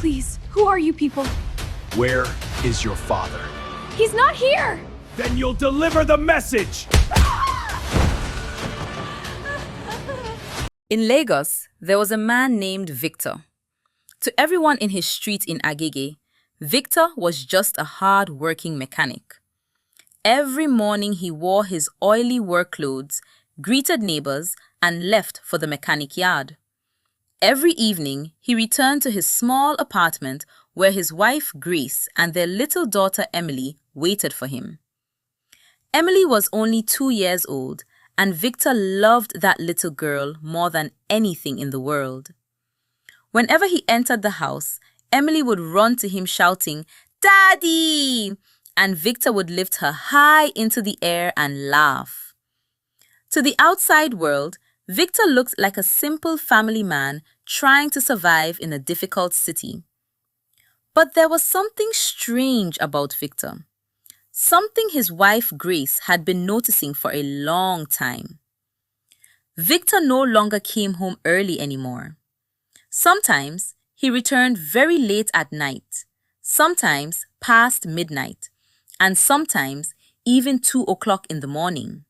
Please, who are you people? Where is your father? He's not here! Then you'll deliver the message! In Lagos, there was a man named Victor. To everyone in his street in Agege, Victor was just a hard-working mechanic. Every morning he wore his oily work clothes, greeted neighbors, and left for the mechanic yard. Every evening, he returned to his small apartment where his wife Grace and their little daughter Emily waited for him. Emily was only 2 years old, and Victor loved that little girl more than anything in the world. Whenever he entered the house, Emily would run to him shouting, "Daddy!" and Victor would lift her high into the air and laugh. To the outside world, Victor looked like a simple family man trying to survive in a difficult city. But there was something strange about Victor. Something his wife Grace had been noticing for a long time. Victor no longer came home early anymore. Sometimes he returned very late at night, sometimes past midnight, and sometimes even 2 o'clock in the morning.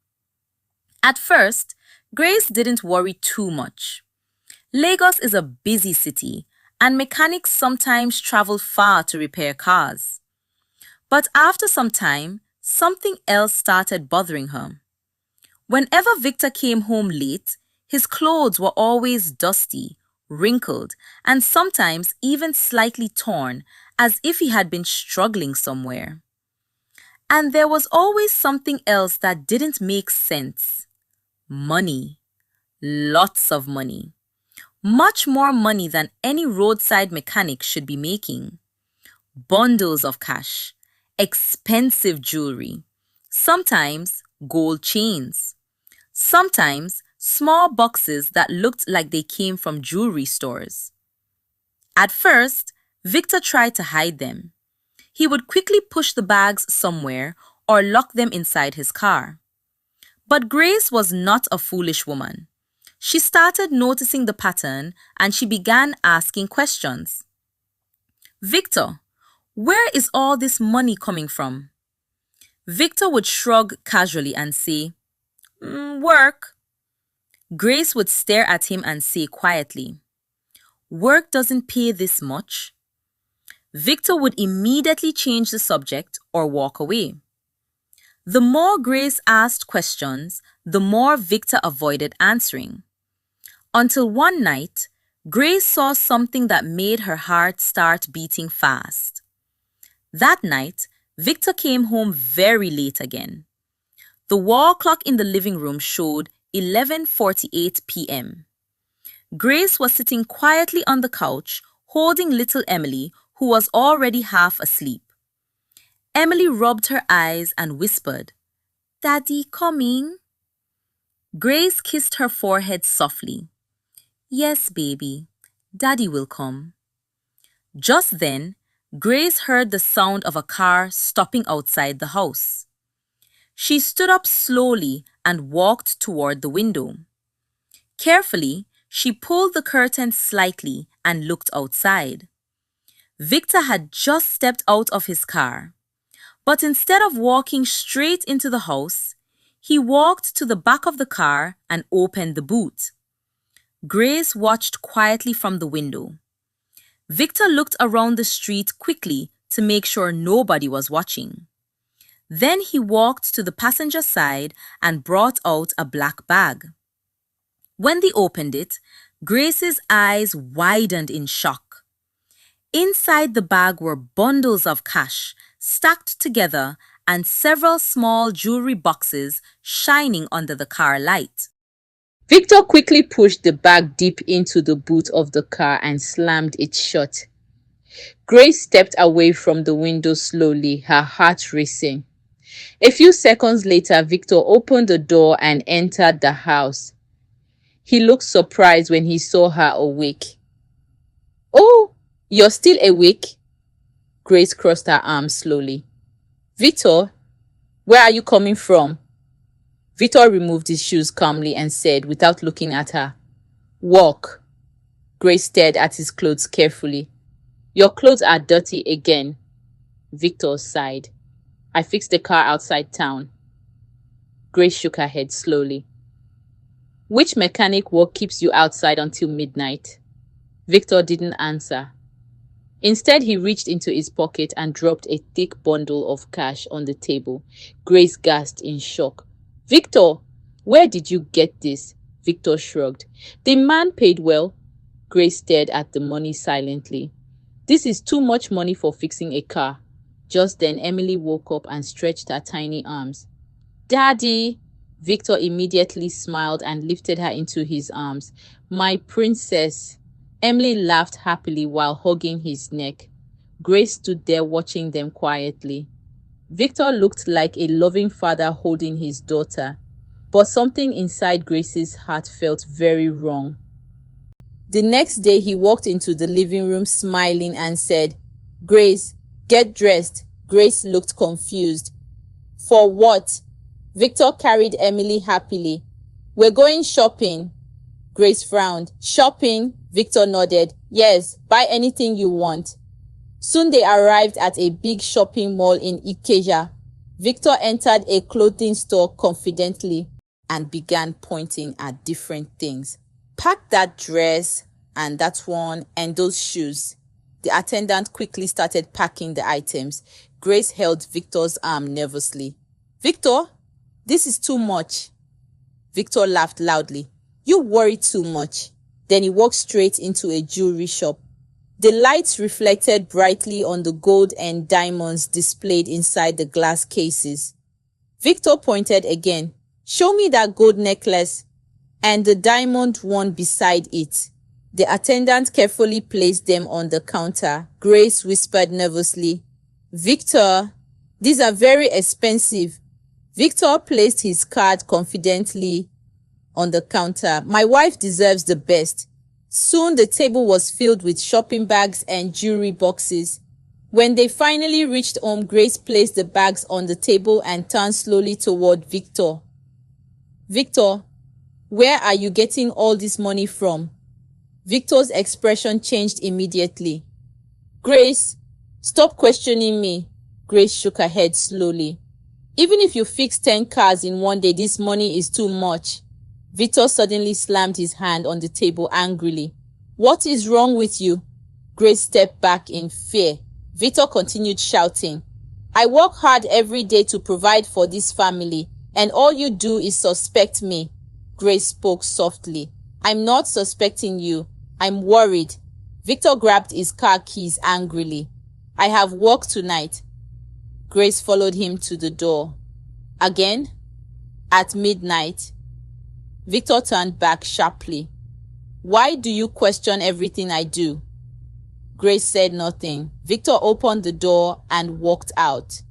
At first, Grace didn't worry too much. Lagos is a busy city, and mechanics sometimes travel far to repair cars. But after some time, something else started bothering her. Whenever Victor came home late, his clothes were always dusty, wrinkled, and sometimes even slightly torn, as if he had been struggling somewhere. And there was always something else that didn't make sense. Money. Lots of money. Much more money than any roadside mechanic should be making. Bundles of cash. Expensive jewelry. Sometimes gold chains. Sometimes small boxes that looked like they came from jewelry stores. At first, Victor tried to hide them. He would quickly push the bags somewhere or lock them inside his car. But Grace was not a foolish woman. She started noticing the pattern and she began asking questions. "Victor, where is all this money coming from?" Victor would shrug casually and say, "Work." Grace would stare at him and say quietly, "Work doesn't pay this much." Victor would immediately change the subject or walk away. The more Grace asked questions, the more Victor avoided answering. Until one night, Grace saw something that made her heart start beating fast. That night, Victor came home very late again. The wall clock in the living room showed 11:48 p.m. Grace was sitting quietly on the couch, holding little Emily, who was already half asleep. Emily rubbed her eyes and whispered, "Daddy coming?" Grace kissed her forehead softly. "Yes, baby, Daddy will come." Just then, Grace heard the sound of a car stopping outside the house. She stood up slowly and walked toward the window. Carefully, she pulled the curtain slightly and looked outside. Victor had just stepped out of his car. But instead of walking straight into the house, he walked to the back of the car and opened the boot. Grace watched quietly from the window. Victor looked around the street quickly to make sure nobody was watching. Then he walked to the passenger side and brought out a black bag. When they opened it, Grace's eyes widened in shock. Inside the bag were bundles of cash, stacked together, and several small jewelry boxes shining under the car light. Victor quickly pushed the bag deep into the boot of the car and slammed it shut. Grace stepped away from the window slowly, her heart racing. A few seconds later, Victor opened the door and entered the house. He looked surprised when he saw her awake. "Oh, you're still awake?" Grace crossed her arms slowly. "Victor, where are you coming from?" Victor removed his shoes calmly and said, without looking at her, "Walk." Grace stared at his clothes carefully. Your clothes are dirty again, Victor sighed. I fixed the car outside town. Grace shook her head slowly. Which mechanic work keeps you outside until midnight? Victor didn't answer. Instead, he reached into his pocket and dropped a thick bundle of cash on the table. Grace gasped in shock. Victor, where did you get this? Victor shrugged. The man paid well. Grace stared at the money silently. This is too much money for fixing a car. Just then, Emily woke up and stretched her tiny arms. Daddy! Victor immediately smiled and lifted her into his arms. My princess! Emily laughed happily while hugging his neck. Grace stood there watching them quietly. Victor looked like a loving father holding his daughter, but something inside Grace's heart felt very wrong. The next day, he walked into the living room smiling and said, Grace, get dressed. Grace looked confused. For what? Victor carried Emily happily. We're going shopping. Grace frowned. Shopping? Victor nodded. Yes, buy anything you want. Soon they arrived at a big shopping mall in Ikeja. Victor entered a clothing store confidently and began pointing at different things. Pack that dress and that one and those shoes. The attendant quickly started packing the items. Grace held Victor's arm nervously. Victor, this is too much. Victor laughed loudly. You worry too much. Then he walked straight into a jewelry shop. The lights reflected brightly on the gold and diamonds displayed inside the glass cases. Victor pointed again. Show me that gold necklace and the diamond one beside it. The attendant carefully placed them on the counter. Grace whispered nervously, Victor, these are very expensive. Victor placed his card confidently on the counter. My wife deserves the best. Soon the table was filled with shopping bags and jewelry boxes. When they finally reached home, Grace placed the bags on the table and turned slowly toward Victor. Victor, where are you getting all this money from? Victor's expression changed immediately. Grace, stop questioning me. Grace shook her head slowly. Even if you fix 10 cars in one day, this money is too much. Victor suddenly slammed his hand on the table angrily. What is wrong with you? Grace stepped back in fear. Victor continued shouting. I work hard every day to provide for this family, and all you do is suspect me. Grace spoke softly. I'm not suspecting you. I'm worried. Victor grabbed his car keys angrily. I have work tonight. Grace followed him to the door. Again? At midnight? Victor turned back sharply. Why do you question everything I do? Grace said nothing. Victor opened the door and walked out.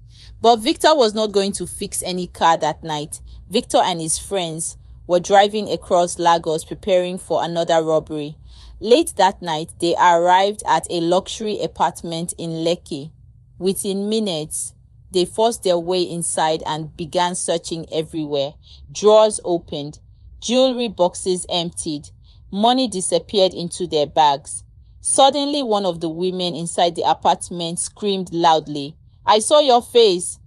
But Victor was not going to fix any car that night. Victor and his friends were driving across Lagos preparing for another robbery. Late that night, they arrived at a luxury apartment in Lekki. Within minutes, they forced their way inside and began searching everywhere. Drawers opened, jewelry boxes emptied, money disappeared into their bags. Suddenly, one of the women inside the apartment screamed loudly, I saw your face.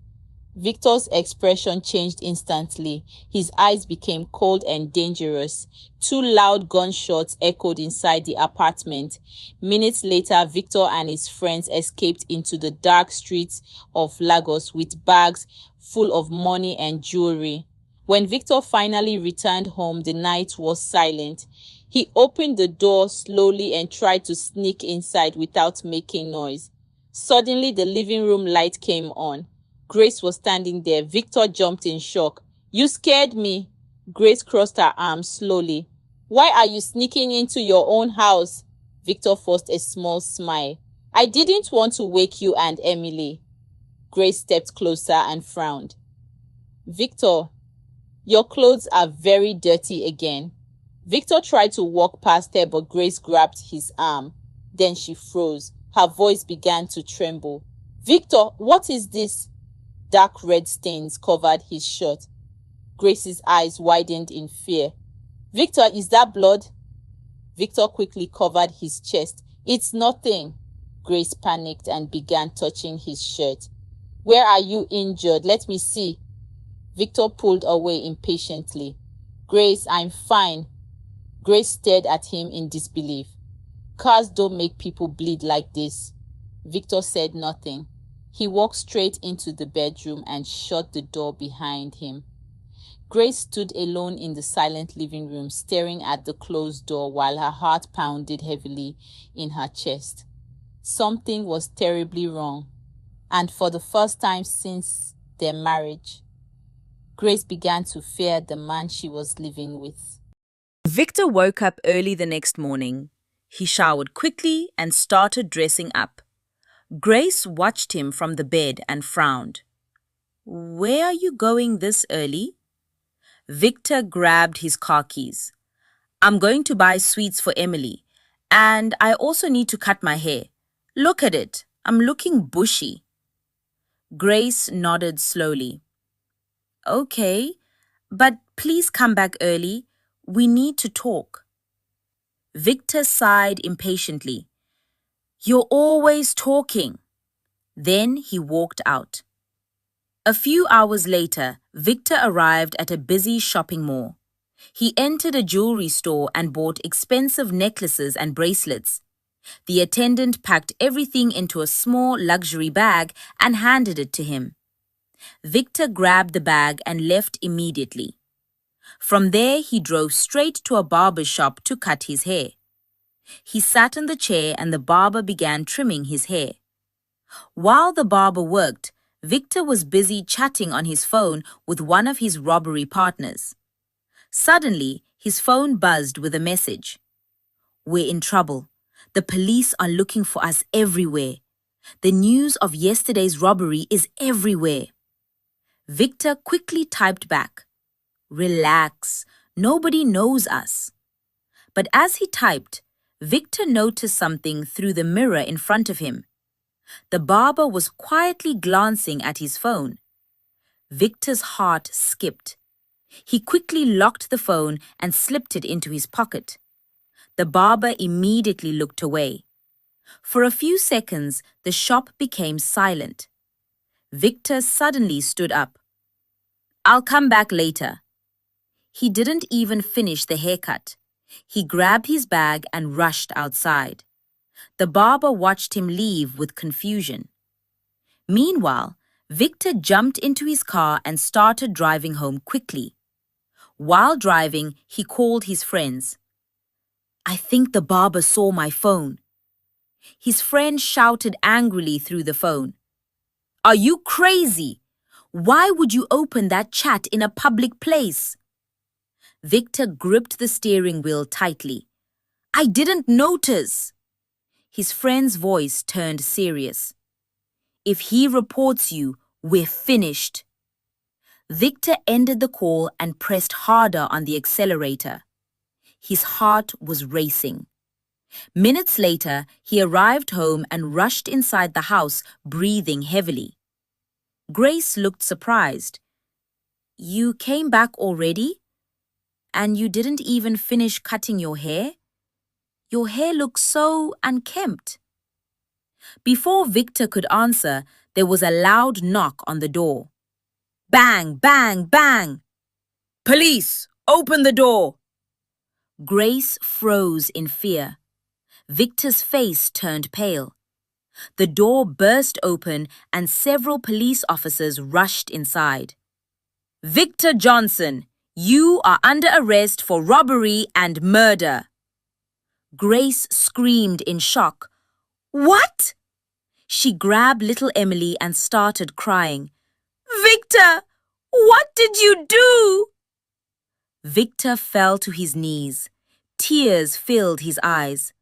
Victor's expression changed instantly. His eyes became cold and dangerous. Two loud gunshots echoed inside the apartment. Minutes later, Victor and his friends escaped into the dark streets of Lagos with bags full of money and jewelry. When Victor finally returned home, the night was silent. He opened the door slowly and tried to sneak inside without making noise. Suddenly, the living room light came on. Grace was standing there. Victor jumped in shock. You scared me. Grace crossed her arms slowly. Why are you sneaking into your own house? Victor forced a small smile. I didn't want to wake you and Emily. Grace stepped closer and frowned. Victor, your clothes are very dirty again. Victor tried to walk past her, but Grace grabbed his arm. Then she froze. Her voice began to tremble. Victor, what is this? Dark red stains covered his shirt. Grace's eyes widened in fear. Victor, is that blood? Victor quickly covered his chest. It's nothing. Grace panicked and began touching his shirt. Where are you injured? Let me see. Victor pulled away impatiently. Grace, I'm fine. Grace stared at him in disbelief. Cars don't make people bleed like this. Victor said nothing. He walked straight into the bedroom and shut the door behind him. Grace stood alone in the silent living room, staring at the closed door while her heart pounded heavily in her chest. Something was terribly wrong, and for the first time since their marriage, Grace began to fear the man she was living with. Victor woke up early the next morning. He showered quickly and started dressing up. Grace watched him from the bed and frowned. "Where are you going this early?" Victor grabbed his car keys. "I'm going to buy sweets for Emily, and I also need to cut my hair. Look at it, I'm looking bushy." Grace nodded slowly. "Okay, but please come back early. We need to talk." Victor sighed impatiently. "You're always talking." Then he walked out. A few hours later, Victor arrived at a busy shopping mall. He entered a jewelry store and bought expensive necklaces and bracelets. The attendant packed everything into a small luxury bag and handed it to him. Victor grabbed the bag and left immediately. From there, he drove straight to a barber shop to cut his hair. He sat in the chair and the barber began trimming his hair. While the barber worked, Victor was busy chatting on his phone with one of his robbery partners. Suddenly, his phone buzzed with a message. "We're in trouble. The police are looking for us everywhere. The news of yesterday's robbery is everywhere." Victor quickly typed back, "Relax, nobody knows us." But as he typed, Victor noticed something through the mirror in front of him. The barber was quietly glancing at his phone. Victor's heart skipped. He quickly locked the phone and slipped it into his pocket. The barber immediately looked away. For a few seconds, the shop became silent. Victor suddenly stood up. "I'll come back later." He didn't even finish the haircut. He grabbed his bag and rushed outside. The barber watched him leave with confusion. Meanwhile, Victor jumped into his car and started driving home quickly. While driving, he called his friends. "I think the barber saw my phone." His friend shouted angrily through the phone. "Are you crazy? Why would you open that chat in a public place?" Victor gripped the steering wheel tightly. "I didn't notice." His friend's voice turned serious. "If he reports you, we're finished." Victor ended the call and pressed harder on the accelerator. His heart was racing. Minutes later, he arrived home and rushed inside the house, breathing heavily. Grace looked surprised. "You came back already? And you didn't even finish cutting your hair? Your hair looks so unkempt." Before Victor could answer, there was a loud knock on the door. Bang, bang, bang! "Police! Open the door!" Grace froze in fear. Victor's face turned pale. The door burst open and several police officers rushed inside. "Victor Johnson, you are under arrest for robbery and murder." Grace screamed in shock. "What?" She grabbed little Emily and started crying. "Victor, what did you do?" Victor fell to his knees. Tears filled his eyes.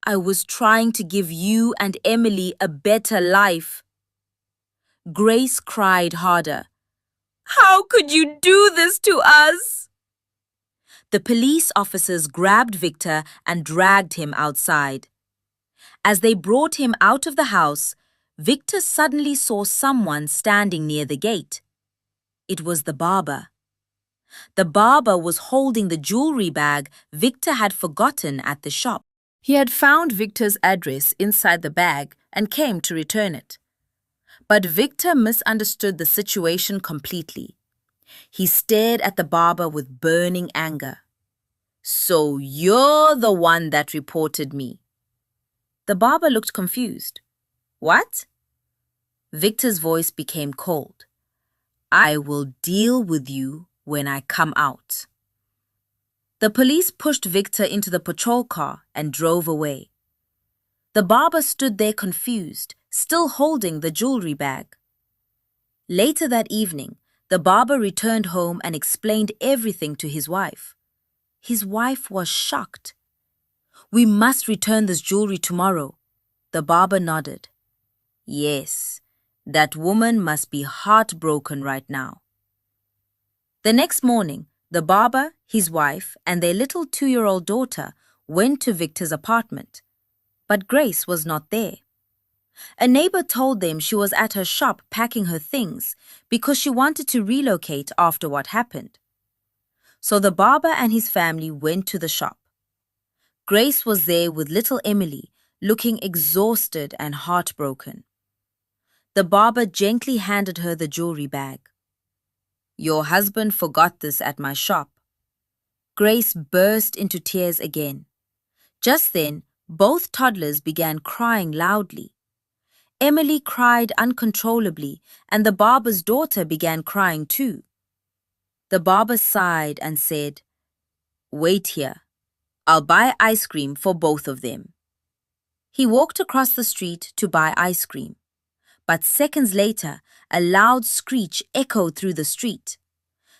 "I was trying to give you and Emily a better life." Grace cried harder. "How could you do this to us?" The police officers grabbed Victor and dragged him outside. As they brought him out of the house, Victor suddenly saw someone standing near the gate. It was the barber. The barber was holding the jewelry bag Victor had forgotten at the shop. He had found Victor's address inside the bag and came to return it. But Victor misunderstood the situation completely. He stared at the barber with burning anger. "So you're the one that reported me." The barber looked confused. "What?" Victor's voice became cold. "I will deal with you when I come out." The police pushed Victor into the patrol car and drove away. The barber stood there confused, still holding the jewelry bag. Later that evening, the barber returned home and explained everything to his wife. His wife was shocked. "We must return this jewelry tomorrow." The barber nodded. "Yes, that woman must be heartbroken right now." The next morning, the barber, his wife, and their little 2-year-old daughter went to Victor's apartment. But Grace was not there. A neighbor told them she was at her shop packing her things because she wanted to relocate after what happened. So the barber and his family went to the shop. Grace was there with little Emily, looking exhausted and heartbroken. The barber gently handed her the jewelry bag. "Your husband forgot this at my shop." Grace burst into tears again. Just then, both toddlers began crying loudly. Emily cried uncontrollably, and the barber's daughter began crying too. The barber sighed and said, "Wait here. I'll buy ice cream for both of them." He walked across the street to buy ice cream. But seconds later, a loud screech echoed through the street.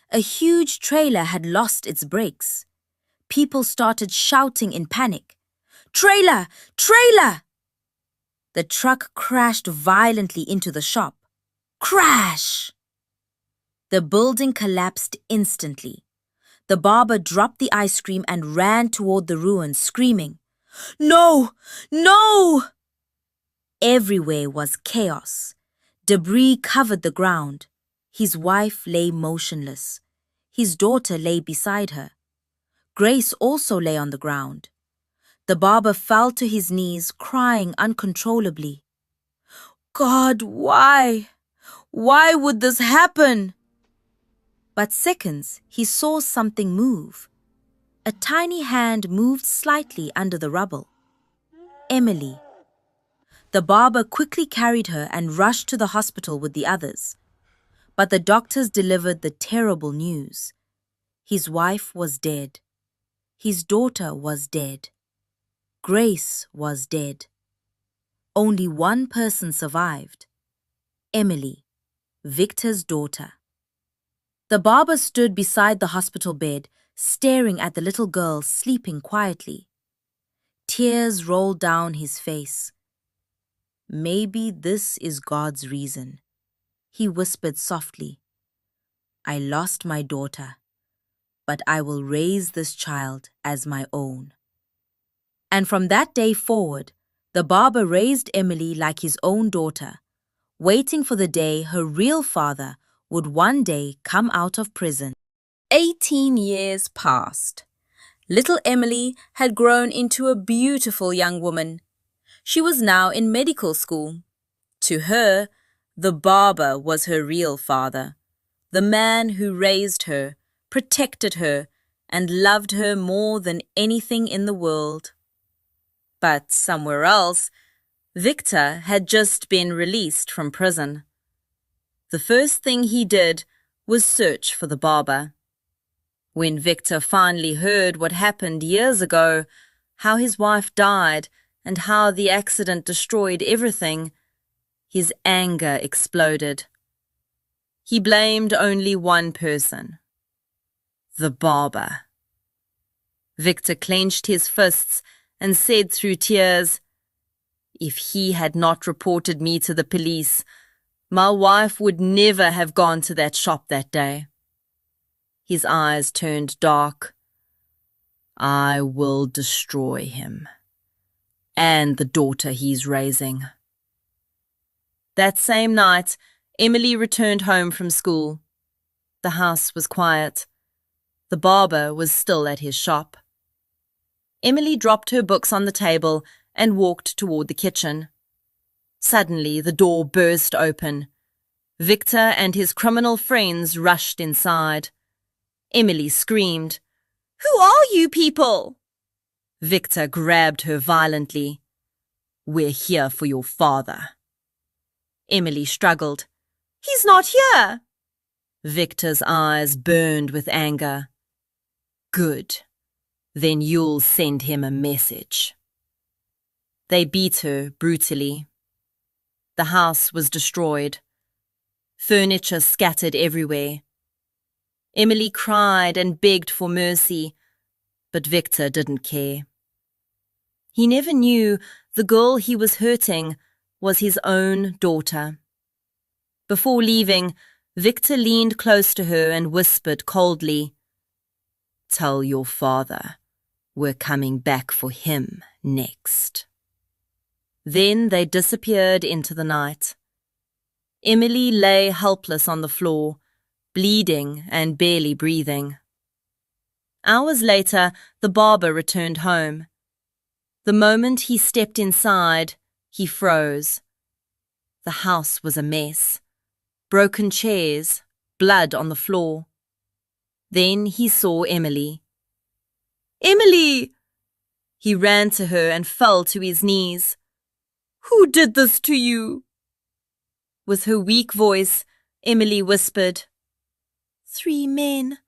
A huge trailer had lost its brakes. People started shouting in panic, "Trailer! Trailer!" The truck crashed violently into the shop. Crash! The building collapsed instantly. The barber dropped the ice cream and ran toward the ruins, screaming, "No! No!" Everywhere was chaos. Debris covered the ground. His wife lay motionless. His daughter lay beside her. Grace also lay on the ground. The barber fell to his knees, crying uncontrollably. "God, why? Why would this happen?" But seconds, he saw something move. A tiny hand moved slightly under the rubble. Emily. The barber quickly carried her and rushed to the hospital with the others. But the doctors delivered the terrible news. His wife was dead. His daughter was dead. Grace was dead. Only one person survived. Emily, Victor's daughter. The barber stood beside the hospital bed, staring at the little girl sleeping quietly. Tears rolled down his face. "Maybe this is God's reason," he whispered softly. "I lost my daughter, but I will raise this child as my own." And from that day forward, the barber raised Emily like his own daughter, waiting for the day her real father would one day come out of prison. 18 years passed. Little Emily had grown into a beautiful young woman. She was now in medical school. To her, the barber was her real father, the man who raised her, protected her, and loved her more than anything in the world. But somewhere else, Victor had just been released from prison. The first thing he did was search for the barber. When Victor finally heard what happened years ago, how his wife died and how the accident destroyed everything, his anger exploded. He blamed only one person: the barber. Victor clenched his fists and said through tears, "If he had not reported me to the police, my wife would never have gone to that shop that day." His eyes turned dark. "I will destroy him, and the daughter he's raising." That same night, Emily returned home from school. The house was quiet. The barber was still at his shop. Emily dropped her books on the table and walked toward the kitchen. Suddenly, the door burst open. Victor and his criminal friends rushed inside. Emily screamed, "Who are you people?" Victor grabbed her violently. "We're here for your father." Emily struggled. "He's not here." Victor's eyes burned with anger. "Good. Then you'll send him a message." They beat her brutally. The house was destroyed. Furniture scattered everywhere. Emily cried and begged for mercy, but Victor didn't care. He never knew the girl he was hurting was his own daughter. Before leaving, Victor leaned close to her and whispered coldly, "Tell your father we're coming back for him next." Then they disappeared into the night. Emily lay helpless on the floor, bleeding and barely breathing. Hours later, the barber returned home. The moment he stepped inside, he froze. The house was a mess. Broken chairs, blood on the floor. Then he saw Emily. "Emily!" He ran to her and fell to his knees. "Who did this to you?" With her weak voice, Emily whispered, "3 men.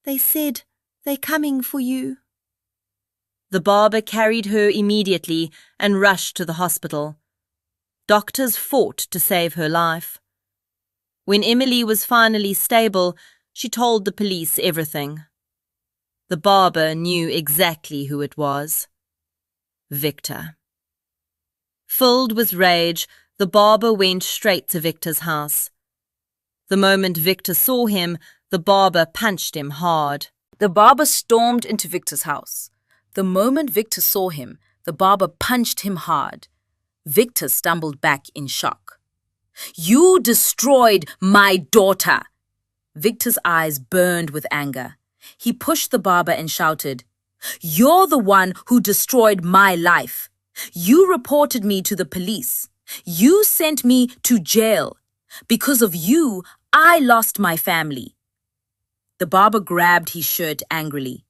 They said they're coming for you." The barber carried her immediately and rushed to the hospital. Doctors fought to save her life. When Emily was finally stable, she told the police everything. The barber knew exactly who it was. Victor. Filled with rage, the barber went straight to Victor's house. The moment Victor saw him, the barber punched him hard. The barber stormed into Victor's house. The moment Victor saw him, the barber punched him hard. Victor stumbled back in shock. "You destroyed my daughter!" Victor's eyes burned with anger. He pushed the barber and shouted, "You're the one who destroyed my life. You reported me to the police. You sent me to jail. Because of you, I lost my family." The barber grabbed his shirt angrily.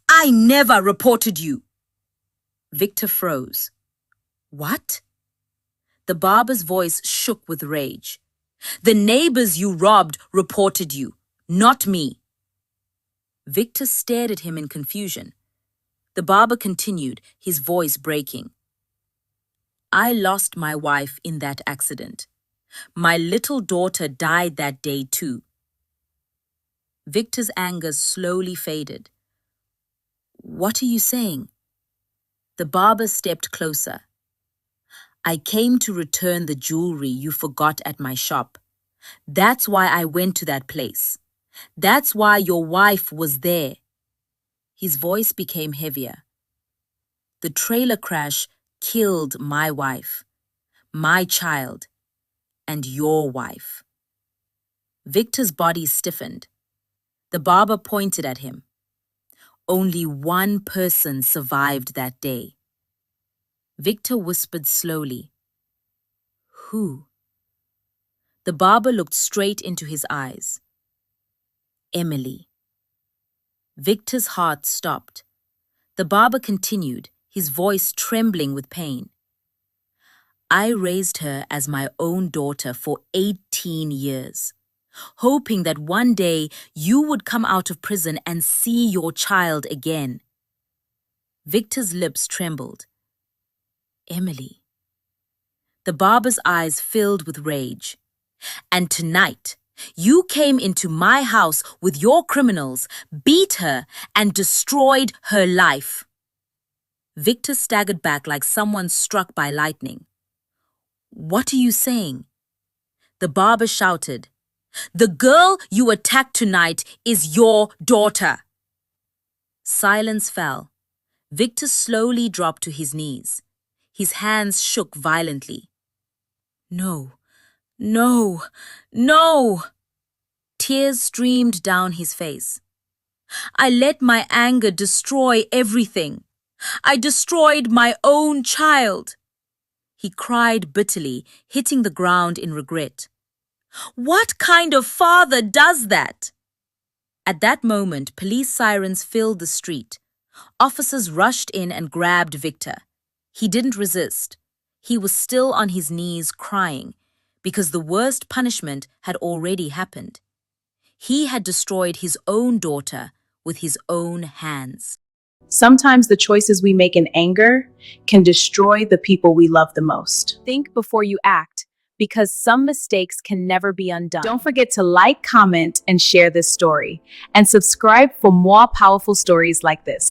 "I never reported you." Victor froze. "What?" The barber's voice shook with rage. "The neighbors you robbed reported you, not me." Victor stared at him in confusion. The barber continued, his voice breaking. "I lost my wife in that accident. My little daughter died that day too." Victor's anger slowly faded. "What are you saying?" The barber stepped closer. "I came to return the jewelry you forgot at my shop. That's why I went to that place. That's why your wife was there." His voice became heavier. "The trailer crash killed my wife, my child, and your wife." Victor's body stiffened. The barber pointed at him. "Only one person survived that day." Victor whispered slowly, "Who?" The barber looked straight into his eyes. "Emily." Victor's heart stopped. The barber continued, his voice trembling with pain. "I raised her as my own daughter for 18 years, hoping that one day you would come out of prison and see your child again." Victor's lips trembled. "Emily." The barber's eyes filled with rage. "And tonight, you came into my house with your criminals, beat her, and destroyed her life." Victor staggered back like someone struck by lightning. "What are you saying?" The barber shouted, "The girl you attacked tonight is your daughter." Silence fell. Victor slowly dropped to his knees. His hands shook violently. "No, no, no!" Tears streamed down his face. "I let my anger destroy everything. I destroyed my own child. He cried bitterly, hitting the ground in regret. What kind of father does that? At that moment, police sirens filled the street. Officers rushed in and grabbed Victor. He didn't resist. He was still on his knees crying because the worst punishment had already happened. He had destroyed his own daughter with his own hands. Sometimes the choices we make in anger can destroy the people we love the most. Think before you act, because some mistakes can never be undone. Don't forget to like, comment, and share this story, and subscribe for more powerful stories like this.